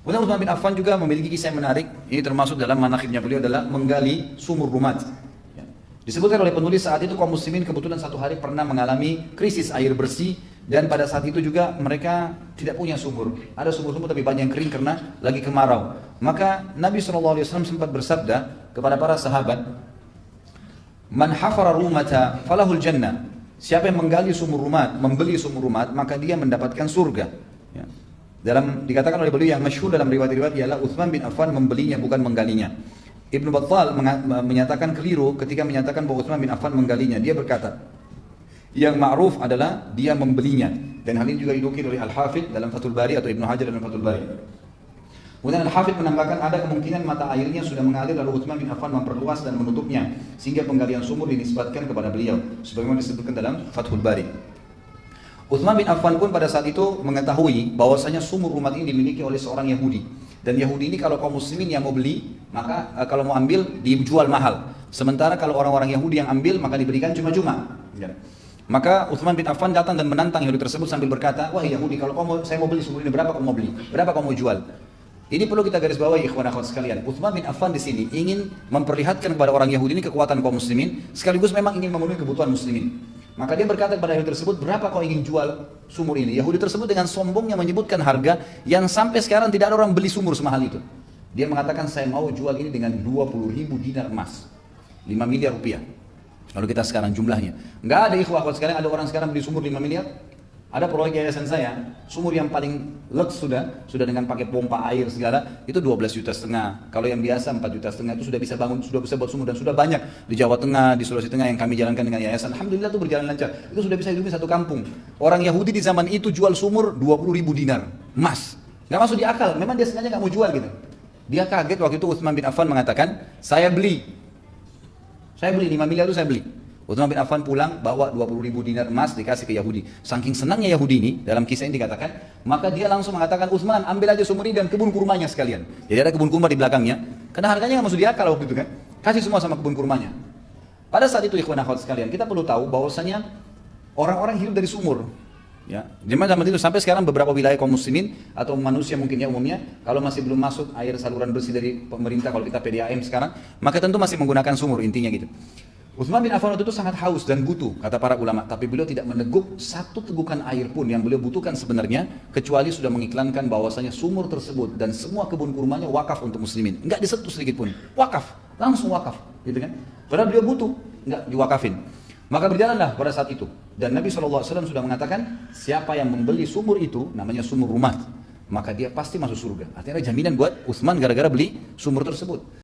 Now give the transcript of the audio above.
Kemudian Utsman bin Affan juga memiliki kisah yang menarik. Ini termasuk dalam manaqibnya beliau adalah menggali sumur rumat. Ya. Disebutkan oleh penulis saat itu kaum muslimin kebetulan satu hari pernah mengalami krisis air bersih dan pada saat itu juga mereka tidak punya sumur. Ada sumur-sumur tapi banyak yang kering karena lagi kemarau. Maka Nabi SAW sempat bersabda kepada para sahabat, "Man hafara rumata falahul jannah." Siapa yang menggali sumur rumat, membeli sumur rumat, maka dia mendapatkan surga. Ya. Dikatakan oleh beliau yang masyhur dalam riwayat-riwayat ialah Utsman bin Affan membelinya bukan menggalinya. Ibnu Battal menyatakan keliru ketika menyatakan bahwa Utsman bin Affan menggalinya. Dia berkata, yang ma'ruf adalah dia membelinya. Dan hal ini juga dinukil oleh Al-Hafidh dalam Fathul Bari atau Ibnu Hajar dalam Fathul Bari. Kemudian Al-Hafidh menambahkan ada kemungkinan mata airnya sudah mengalir lalu Utsman bin Affan memperluas dan menutupnya sehingga penggalian sumur dinisbatkan kepada beliau sebagaimana disebutkan dalam Fathul Bari. Utsman bin Affan pun pada saat itu mengetahui bahwasanya sumur rumat ini dimiliki oleh seorang Yahudi. Dan Yahudi ini kalau kaum muslimin yang mau beli, maka kalau mau ambil dijual mahal. Sementara kalau orang-orang Yahudi yang ambil maka diberikan cuma-cuma. Ya. Maka Utsman bin Affan datang dan menantang Yahudi tersebut sambil berkata, "Wahai Yahudi, kalau saya mau beli sumur ini berapa kamu mau beli? Berapa kamu mau jual?" Ini perlu kita garis bawahi ikhwan akhwat sekalian. Utsman bin Affan di sini ingin memperlihatkan kepada orang Yahudi ini kekuatan kaum muslimin, sekaligus memang ingin memenuhi kebutuhan muslimin. Maka dia berkata kepada Yahudi tersebut, berapa kau ingin jual sumur ini? Yahudi tersebut dengan sombongnya menyebutkan harga yang sampai sekarang tidak ada orang beli sumur semahal itu. Dia mengatakan saya mau jual ini dengan 20.000 dinar emas, 5 miliar rupiah. Lalu kita sekarang jumlahnya, nggak ada ikhwah sekalian, ada orang sekarang beli sumur 5 miliar? Ada proyek yayasan saya, sumur yang paling lux sudah dengan pakai pompa air segala, itu 12,5 juta. Kalau yang biasa 4,5 juta itu sudah bisa bangun, sudah bisa buat sumur dan sudah banyak di Jawa Tengah, di Sulawesi Tengah yang kami jalankan dengan yayasan. Alhamdulillah itu berjalan lancar. Itu sudah bisa hidupi satu kampung. Orang Yahudi di zaman itu jual sumur 20.000 dinar emas. Nggak masuk di akal, memang dia sengaja nggak mau jual gitu. Dia kaget waktu itu Utsman bin Affan mengatakan, saya beli 5 miliar itu saya beli. Utsman bin Affan pulang bawa 20.000 dinar emas dikasih ke Yahudi. Saking senangnya Yahudi ini, dalam kisah ini dikatakan, maka dia langsung mengatakan, Utsman ambil aja sumur ini dan kebun kurmanya sekalian. Jadi ada kebun kurma di belakangnya, karena harganya nggak masuk di akal waktu itu kan. Kasih semua sama kebun kurmanya. Pada saat itu ikhwan akhwat sekalian, kita perlu tahu bahwasanya orang-orang hidup dari sumur. Ya, zaman itu sampai sekarang beberapa wilayah kaum muslimin atau manusia mungkin ya umumnya, kalau masih belum masuk air saluran bersih dari pemerintah, kalau kita PDAM sekarang, maka tentu masih menggunakan sumur intinya gitu. Utsman bin Affan waktu itu sangat haus dan butuh, kata para ulama, tapi beliau tidak meneguk satu tegukan air pun yang beliau butuhkan sebenarnya, kecuali sudah mengiklankan bahwasanya sumur tersebut dan semua kebun kurmanya wakaf untuk muslimin, enggak disentuh sedikit pun, wakaf, langsung wakaf, gitu kan? Padahal beliau butuh, enggak diwakafin. Maka berjalanlah pada saat itu, dan Nabi SAW sudah mengatakan, siapa yang membeli sumur itu, namanya sumur rumat, maka dia pasti masuk surga. Artinya ada jaminan buat Utsman gara-gara beli sumur tersebut.